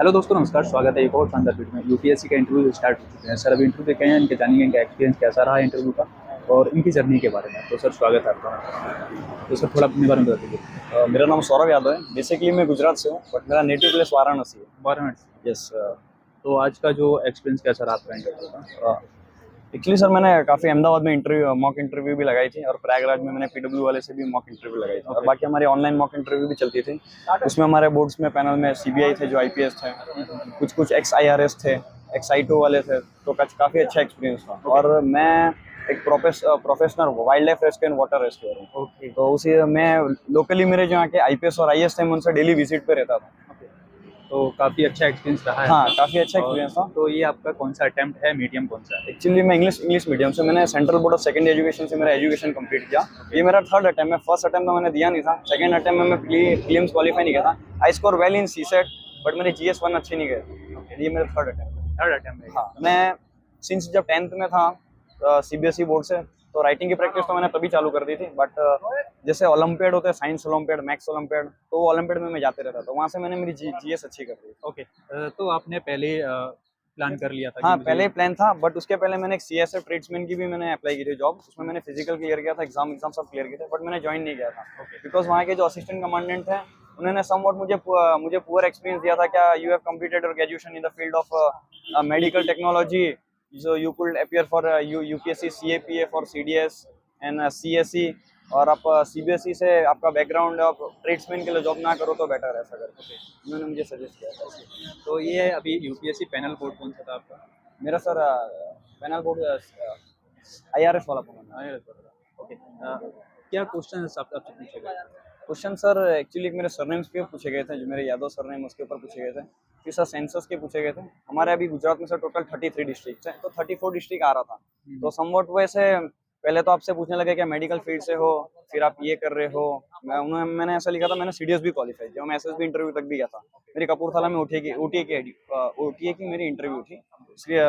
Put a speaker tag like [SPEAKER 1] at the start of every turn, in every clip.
[SPEAKER 1] Hello दोस्तों, नमस्कार। स्वागत है एक और शानदार वीडियो में। यूपीएससी का इंटरव्यू स्टार्ट हो चुके हैं सर। अभी इंटरव्यू देखे हैं, इनके जानेंगे इनका एक्सपीरियंस कैसा रहा इंटरव्यू का और इनकी जर्नी के बारे में। तो सर स्वागत है आपका। तो सर थोड़ा अपने बारे में बता दीजिए।
[SPEAKER 2] मेरा नाम सौरभ यादव है। बेसिकली मैं गुजरात से हूँ, बट मेरा नेटिव प्लेस वाराणसी है।
[SPEAKER 1] 12 मिनट।
[SPEAKER 2] यस।
[SPEAKER 1] तो आज का जो एक्सपीरियंस कैसा रहा आपका इंटरव्यू का?
[SPEAKER 2] एक्चुअली सर मैंने काफ़ी अहमदाबाद में मॉक इंटरव्यू भी लगाई थी, और प्रयागराज में मैंने पीडब्ल्यू वाले से भी मॉक इंटरव्यू लगाई थी, और
[SPEAKER 1] ओके।
[SPEAKER 2] बाकी हमारी ऑनलाइन मॉक इंटरव्यू भी चलती थी। उसमें हमारे बोर्ड्स में पैनल में सीबीआई थे जो आईपीएस थे, कुछ कुछ एक्स आईआरएस थे, एक्स आई वाले थे। तो काफ़ी अच्छा एक्सपीरियंस था। और मैं एक professional wild life rescue and water rescuer हूँ।
[SPEAKER 1] ओके।
[SPEAKER 2] तो उसी मैं लोकली मेरे जो यहाँ के आईपीएस और आईएएस थे, मैं उनसे डेली विजिट पे रहता था।
[SPEAKER 1] तो काफ़ी अच्छा एक्सपीरियंस रहा है
[SPEAKER 2] हाँ,
[SPEAKER 1] आपका।
[SPEAKER 2] काफ़ी अच्छा
[SPEAKER 1] और
[SPEAKER 2] एक्सपीरियंस था।
[SPEAKER 1] तो ये आपका कौन सा अटेम्प्ट है, मीडियम कौन सा है?
[SPEAKER 2] एक्चुअली मैं इंग्लिश मीडियम से, मैंने central board of secondary education से मेरा एजुकेशन कंप्लीट किया। ये मेरा थर्ड अटेम्प्ट है। फर्स्ट अटेम्प्ट में मैंने दिया नहीं था। सेकंड अटेम्प्ट में मैं प्रीलिम्स क्वालीफाई नहीं किया था। I score well in CSAT, but मेरे जीएस 1 अच्छे नहीं गए। ये मेरा थर्ड अटेम्प्ट है।
[SPEAKER 1] थर्ड अटेम्प्ट है।
[SPEAKER 2] हाँ, मैं सिंस जब 10th में था सीबीएसई बोर्ड से, तो राइटिंग की प्रैक्टिस तो मैंने तभी चालू कर दी थी। बट जैसे ओलंपियाड होते हैं, साइंस ओलंपियाड, मैथ्स ओलंपियाड, तो वो ओलंपियाड में मैं जाते रहता था। वहाँ से मैंने मेरी जीएस अच्छी कर दी।
[SPEAKER 1] ओके। तो आपने पहले प्लान कर लिया था कि
[SPEAKER 2] हाँ,
[SPEAKER 1] मुझे
[SPEAKER 2] पहले ही प्लान था, बट उसके पहले मैंने एक सीएसएफ ट्रेड्समैन की भी मैंने अप्लाई की थी जॉब। उसमें मैंने फिजिकल क्लियर किया था, एग्जाम सब क्लियर किए थे, बट मैंने ज्वाइन नहीं किया था। बिकॉज वहाँ के जो असिस्टेंट कमांडेंट थे, उन्होंने समवॉट मुझे पुअर एक्सपीरियंस दिया था। क्या you have completed your graduation in the field of medical technology, जो you could appear for UPSC CAPF for CDS and CSE, और आप सीबीएसई से आपका बैकग्राउंड आप ट्रेड्समैन के लिए जॉब ना करो तो बेटर है, ऐसा करके उन्होंने मुझे सजेस्ट किया था।
[SPEAKER 1] तो ये अभी यूपीएससी पैनल बोर्ड कौन सा था आपका?
[SPEAKER 2] मेरा सर पैनल बोर्ड आईआरएस वाला फोन है।
[SPEAKER 1] ओके। क्या क्वेश्चन आपसे पूछे गए?
[SPEAKER 2] क्वेश्चन सर एक्चुअली मेरे सरनेम्स के पूछे गए थे, जो मेरे यादव सरनेम उसके ऊपर पूछे गए थे। फिर सर सेंसस के पूछे गए थे। हमारे अभी गुजरात में सर टोटल 33 डिस्ट्रिक्ट है, तो 34 डिस्ट्रिक्ट आ रहा था। तो समवट वैसे पहले तो आपसे पूछने लगे क्या मेडिकल फील्ड से हो, फिर आप ये कर रहे हो। मैंने ऐसा लिखा था, मैंने सीडीएस भी क्वालिफाई किया, मैं एसएसबी इंटरव्यू तक भी गया था। मेरी कपूरथला में ओटीए की मेरी इंटरव्यू थी।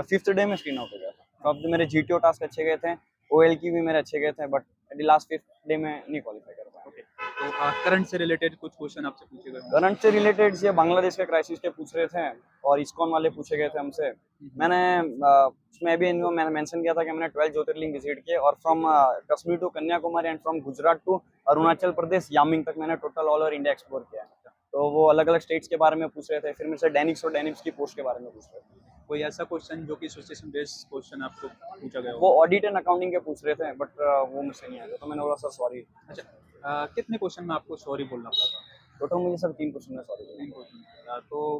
[SPEAKER 2] 5th डे में स्क्रीन आउट हो गया था। तो अब मेरे जीटीओ टास्क अच्छे गए थे, ओएल की भी मेरे अच्छे गए थे, बट लास्ट 5th डे में नहीं क्वालिफाई कर पाया।
[SPEAKER 1] ओके। तो करंट से रिलेटेड कुछ क्वेश्चन आपसे पूछे गए?
[SPEAKER 2] करंट से रिलेटेड ये बांग्लादेश के क्राइसिस के पूछ रहे थे, और इस्कॉन वाले पूछे गए थे हमसे। मैंने उसमें भी इनको मैंने मेंशन किया था कि मैंने 12 ज्योतिर्लिंग विजिट किए, और from Kashmir to Kanyakumari and from Gujarat to Arunachal Pradesh यामिंग तक मैंने total all over India explore किया है। तो वो अलग अलग स्टेट्स के बारे में पूछ रहे थे। फिर मेरे से डायनिक्स की पोस्ट के बारे में पूछ रहे थे।
[SPEAKER 1] कोई ऐसा क्वेश्चन जो कि सिचुएशन बेस्ड क्वेश्चन आपको पूछा गया
[SPEAKER 2] वो
[SPEAKER 1] हो?
[SPEAKER 2] ऑडिट एंड अकाउंटिंग के पूछ रहे थे, बट वो मुझसे नहीं आया, तो मैंने बोला सर सॉरी।
[SPEAKER 1] अच्छा। कितने क्वेश्चन में आपको सॉरी बोलना पड़ा था?
[SPEAKER 2] टोटल मुझे सर 3 क्वेश्चन में सॉरी।
[SPEAKER 1] 3 क्वेश्चन। तो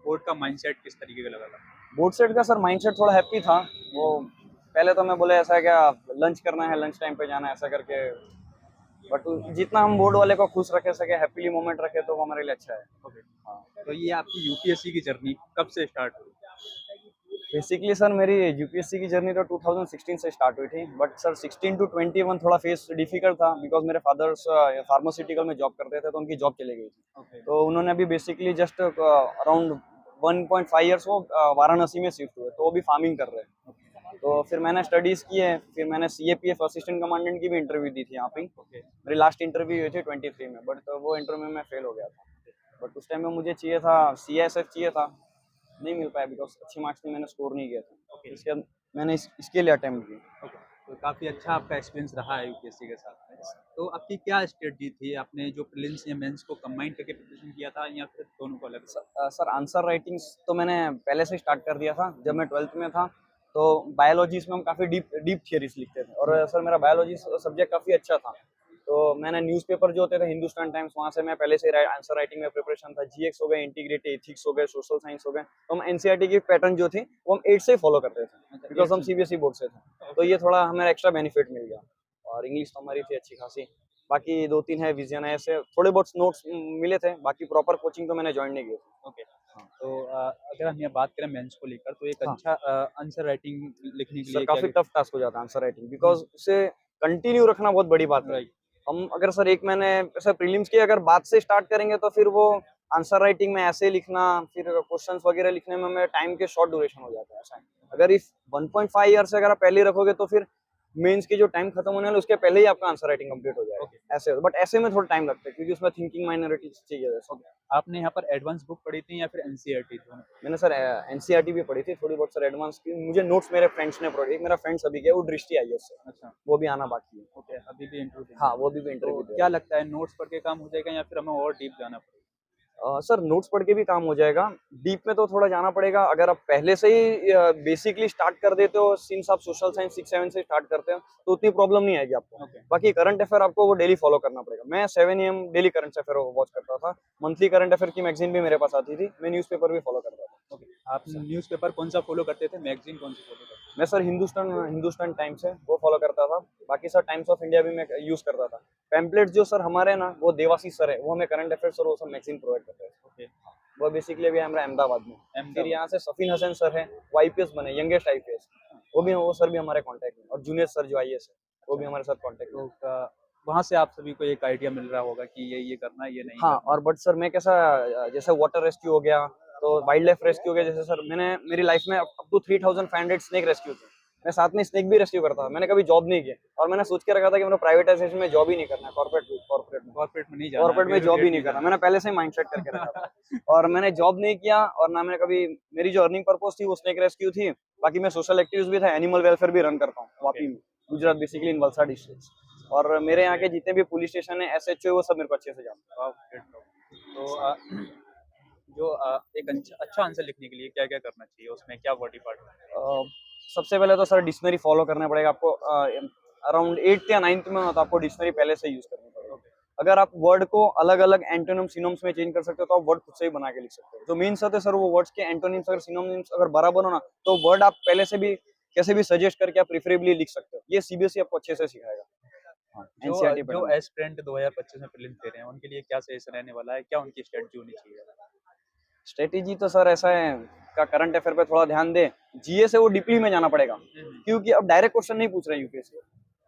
[SPEAKER 1] बोर्ड का माइंडसेट किस तरीके का लगा था?
[SPEAKER 2] बोर्ड सेट का सर माइंडसेट थोड़ा हैप्पी था। वो पहले तो मैं बोले ऐसा क्या लंच करना है, लंच टाइम पे जाना है, ऐसा करके। बट जितना हम बोर्ड वाले को खुश रखे सके, हैप्पीली मोमेंट रखे, तो वो हमारे लिए अच्छा है।
[SPEAKER 1] ओके। तो ये आपकी यूपीएससी की जर्नी कब से स्टार्ट हुई?
[SPEAKER 2] बेसिकली सर मेरी यूपीएससी की जर्नी तो 2016 से स्टार्ट हुई थी, बट सर 16 टू 21 थोड़ा फेस डिफिकल्ट था, बिकॉज मेरे फादर्स फार्मास्यूटिकल में जॉब करते थे, तो उनकी जॉब चली गई थी।
[SPEAKER 1] ओके।
[SPEAKER 2] तो उन्होंने अभी बेसिकली जस्ट अराउंड 1.5 ईयर्स वो वाराणसी में शिफ्ट हुए, तो वो भी फार्मिंग कर रहे हैं। तो फिर मैंने स्टडीज की है। फिर मैंने सीएपीएफ असिस्टेंट कमांडेंट की भी इंटरव्यू दी थी यहाँ पे।
[SPEAKER 1] ओके।
[SPEAKER 2] मेरी लास्ट इंटरव्यू हुई थी 23 में, बट वो इंटरव्यू में फेल हो गया था। बट उस टाइम में मुझे चाहिए था सीएसएफ चाहिए था, नहीं मिल पाया, बिकॉज अच्छी मार्क्स नहीं मैंने स्कोर नहीं किया था।
[SPEAKER 1] ओके।
[SPEAKER 2] इसके बाद मैंने इसके लिए अटेम्प्ट की।
[SPEAKER 1] ओके। तो काफ़ी अच्छा आपका एक्सपीरियंस रहा है यूपीएससी के साथ में। तो आपकी क्या स्ट्रेटजी थी? आपने जो प्रीलिम्स या मेंस को कंबाइन करके प्रिपरेशन किया था या फिर दोनों को अलग?
[SPEAKER 2] सर आंसर राइटिंग्स तो मैंने पहले से स्टार्ट कर दिया था। जब मैं 12th में था, तो बायोलॉजीज में हम काफ़ी डीप थियरीज लिखते थे, और सर मेरा बायोलॉजी सब्जेक्ट काफ़ी अच्छा था। तो मैंने न्यूज़पेपर जो होते थे हिंदुस्तान टाइम्स, वहाँ से मैं पहले से आंसर राइटिंग में प्रिपरेशन था। जीएक्स हो गए, इंटीग्रेटेड एथिक्स हो गए, सोशल साइंस हो गए। तो हम एनसीईआरटी की पैटर्न जो थी वो हम 8 से ही फॉलो करते थे, बिकॉज हम सीबीएसई बोर्ड से थे। तो ये थोड़ा हमें एक्स्ट्रा बेनिफिट मिल गया। और इंग्लिश तो हमारी थी अच्छी खासी। बाकी 2-3 है विजन है, ऐसे थोड़े बहुत नोट्स मिले थे। बाकी प्रॉपर कोचिंग तो मैंने ज्वाइन नहीं की।
[SPEAKER 1] ओके। तो अगर हम यहाँ बात करें मेंस को लेकर, तो एक
[SPEAKER 2] हाँ
[SPEAKER 1] अच्छा आंसर राइटिंग लिखने के
[SPEAKER 2] सर,
[SPEAKER 1] लिए क्या
[SPEAKER 2] काफ़ी टफ टास्क हो जाता है आंसर राइटिंग, बिकॉज़ उसे कंटिन्यू रखना बहुत बड़ी बात है।
[SPEAKER 1] राइट।
[SPEAKER 2] हम अगर सर एक महीने ऐसा प्रीलिम्स की अगर बात से स्टार्ट करेंगे, तो फिर वो आंसर राइटिंग में ऐसे लिखना, फिर क्वेश्चंस वगैरह लिखने में हमें टाइम के शॉर्ट ड्यूरेशन हो जाता है, ऐसा है। अगर इफ 1.5 ईयर से अगर आप पहले ही रखोगे, तो फिर मेंस के जो टाइम खत्म होने वाला है, उसके पहले ही आपका आंसर राइटिंग कंप्लीट हो जाएगा।
[SPEAKER 1] ओके।
[SPEAKER 2] ऐसे बट ऐसे में थोड़ा टाइम लगता है क्योंकि उसमें थिंकिंग माइनॉरिटी चाहिए वैसे।
[SPEAKER 1] आपने यहाँ पर एडवांस बुक पढ़ी थी या फिर एनसीईआरटी दोनों?
[SPEAKER 2] मैंने सर एनसीईआरटी भी पढ़ी थी थोड़ी बहुत सर, एडवांस की मुझे नोट्स मेरे फ्रेंड्स ने पढ़ी। एक मेरा फ्रेंड अभी गया, वो दृष्टि आईएएस से,
[SPEAKER 1] अच्छा।
[SPEAKER 2] वो भी आना बाकी है।
[SPEAKER 1] ओके, अभी भी इंटरव्यू देंगे।
[SPEAKER 2] हाँ, वो भी
[SPEAKER 1] तो
[SPEAKER 2] इंटरव्यू दे
[SPEAKER 1] क्या
[SPEAKER 2] रहा है।
[SPEAKER 1] लगता है, नोट्स पढ़ के काम हो जाएगा या फिर हमें और डीप जाना पड़ेगा?
[SPEAKER 2] सर नोट्स पढ़ के भी काम हो जाएगा, डीप में तो थोड़ा जाना पड़ेगा। अगर आप पहले से ही बेसिकली स्टार्ट कर देते हो, सिंस आप सोशल साइंस 6-7 से स्टार्ट करते हो तो उतनी प्रॉब्लम नहीं आएगी आपको।
[SPEAKER 1] ओके।
[SPEAKER 2] बाकी करंट अफेयर आपको वो डेली फॉलो करना पड़ेगा। मैं 7 AM daily current affair watch करता था, मंथली करंट अफेयर की मैगजीन भी मेरे पास आती थी, मैं न्यूज़पेपर भी फॉलो करता था।
[SPEAKER 1] ओके, आप न्यूज़पेपर कौन-सा फ़ॉलो करते थे? मैगज़ीन कौन-सी फ़ॉलो करते थे?
[SPEAKER 2] मैं सर हिंदुस्तान हिंदुस्तान टाइम्स है वो फॉलो करता था। बाकी सर टाइम्स ऑफ इंडिया भी मैं यूज़ करता था। पैम्पलेट्स जो सर हमारे हैं ना, वो देवाशीष सर है, वो हमें करंट अफेयर्स और वो सब मैगजीन प्रोवाइड करते हैं।
[SPEAKER 1] ओके,
[SPEAKER 2] वो बेसिकली अभी हमारा अहमदाबाद में। फिर
[SPEAKER 1] अहमदाबाद।
[SPEAKER 2] यहाँ से सफीन हसन सर हैं, वो आईपीएस बने, यंगेस्ट आईपीएस। वो सर भी हमारे कांटेक्ट में, और जूनियर सर जो आईएएस है, वो भी हमारे साथ कांटेक्ट में।
[SPEAKER 1] तो वहाँ से आप सभी को एक आइडिया मिल रहा होगा कि ये करना है, ये नहीं
[SPEAKER 2] हाँ,
[SPEAKER 1] करना।
[SPEAKER 2] और बट सर मैं कैसा, जैसे वाटर रेस्क्यू हो गया, तो वाइल्ड लाइफ रेस्क्यू हो गया, जैसे सर मैंने मेरी लाइफ में अप टू 3500 स्नेक रेस्क्यू किए। मैं साथ में स्नेक भी रेस्क्यू करता था। मैंने कभी जॉब नहीं किया और मैंने सोच के रखा था कि मैंने प्राइवेटाइजेशन में जॉब ही नहीं करना है,
[SPEAKER 1] कॉर्पोरेट में नहीं जाना,
[SPEAKER 2] कॉर्पोरेट में जॉब ही नहीं करना। मैंने पहले से ही माइंडसेट करके रखा था। और मैंने जॉब नहीं किया, और ना मैंने कभी, मेरी जो अर्निंग पर्पस थी वो स्नेक रेस्क्यू थी। बाकी मैं सोशल एक्टिविटीज भी था, एनिमल वेलफेयर भी रन करता हूँ वापी में, गुजरात, बेसिकली इन वलसाड डिस्ट्रिक्ट। और मेरे यहाँ के जितने भी पुलिस स्टेशन है, एसएचओ है, वो सब मेरे को अच्छे से जानते
[SPEAKER 1] वाह, ग्रेट। तो जो एक अच्छा आंसर लिखने के लिए क्या-क्या करना चाहिए? उसमें क्या बॉडी पार्ट?
[SPEAKER 2] हैं। सबसे पहले तो सर डिक्शनरी फॉलो करना पड़ेगा आपको। अराउंड 8th या 9th में हो तो आपको डिक्शनरी पहले से यूज करनी पड़ेगी। अगर आप वर्ड को अलग अलग एंटोनिम सिनोनिम्स में चेंज कर सकते हो तो आप वर्ड खुद से ही बना के लिख सकते हो। जो मीन्स होते हैं सर, वो वर्ड्स के एंटोनिम्स अगर सिनोनिम्स अगर बराबर हो ना, तो वर्ड आप पहले से भी कैसे भी सजेस्ट करके आप प्रेफरेबली लिख सकते हो। ये सीबीएसई आपको अच्छे से सिखाएगा। हाँ,
[SPEAKER 1] जो
[SPEAKER 2] एनसीईआरटी
[SPEAKER 1] जो
[SPEAKER 2] पैटर्न।
[SPEAKER 1] एस्पिरेंट 2025 में प्रीलिम्स दे रहे हैं, उनके लिए क्या सजेशन रहने वाला है? क्या उनकी स्ट्रेटजी होनी चाहिए?
[SPEAKER 2] स्ट्रेटेजी तो सर ऐसा है का करंट अफेयर पे थोड़ा ध्यान दे, जीए से वो डीपली में जाना पड़ेगा, क्योंकि अब डायरेक्ट क्वेश्चन नहीं पूछ रहे UPSC,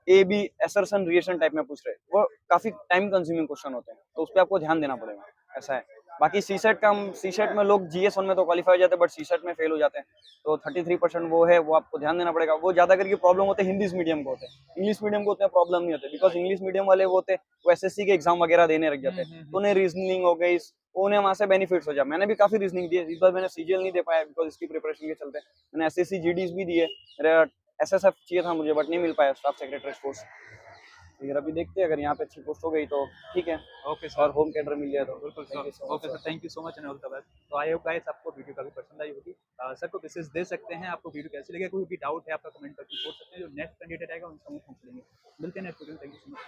[SPEAKER 2] A B assertion reason type में पूछ रहे, वो काफी टाइम कंज्यूमिंग क्वेश्चन होते हैं, तो उस पर आपको ध्यान देना पड़ेगा। ऐसा है। बाकी सीसेट का, सीसेट में लोग जीएस 1 में तो क्वालिफाई हो जाते हैं, बट सीसेट में फेल हो जाते हैं, तो 33% वो है, वो आपको ध्यान देना पड़ेगा। वो ज्यादा करके प्रॉब्लम होते हैं हिंदी मीडियम को होते हैं, इंग्लिश मीडियम को उतना प्रॉब्लम नहीं होते, बिकॉज इंग्लिश मीडियम वाले वो होते हैं, वो एसएससी के एग्जाम वगैरह देने लग जाते हैं, तो उन्हें रीजनिंग हो गई, उन्हें वहां से बेनिफिट्स हो जाए। मैंने भी काफी रीजनिंग दी है, इस बार मैंने सीजीएल नहीं दे पाया बिकॉज इसकी प्रिपरेशन के चलते। मैंने एसएससी जीडीज भी दिए, मेरा एसएसएफ चाहिए था मुझे, बट नहीं मिल पाया, स्टाफ सेक्रेटरी पोस्ट। फिर अभी देखते हैं, अगर यहाँ पे अच्छी पोस्ट हो गई तो ठीक है,
[SPEAKER 1] ओके
[SPEAKER 2] और
[SPEAKER 1] सर,
[SPEAKER 2] होम कैडर मिल जाए तो
[SPEAKER 1] बिल्कुल
[SPEAKER 2] thank you
[SPEAKER 1] sir.
[SPEAKER 2] So
[SPEAKER 1] okay
[SPEAKER 2] much.
[SPEAKER 1] Sir, thank you so much and all the best. तो आई होप गाइस आपको वीडियो काफ़ी पसंद आई होगी। सर को मैसेज दे सकते हैं, आपको वीडियो कैसी लगी, कोई भी डाउट है आपका कमेंट करके पूछ सकते हैं। जो नेक्स्ट कैंडिडेट आएगा उनसे हम पूछ लेंगे। मिलते हैं नेक्स्ट वीडियो में, थैंक यू सो मच।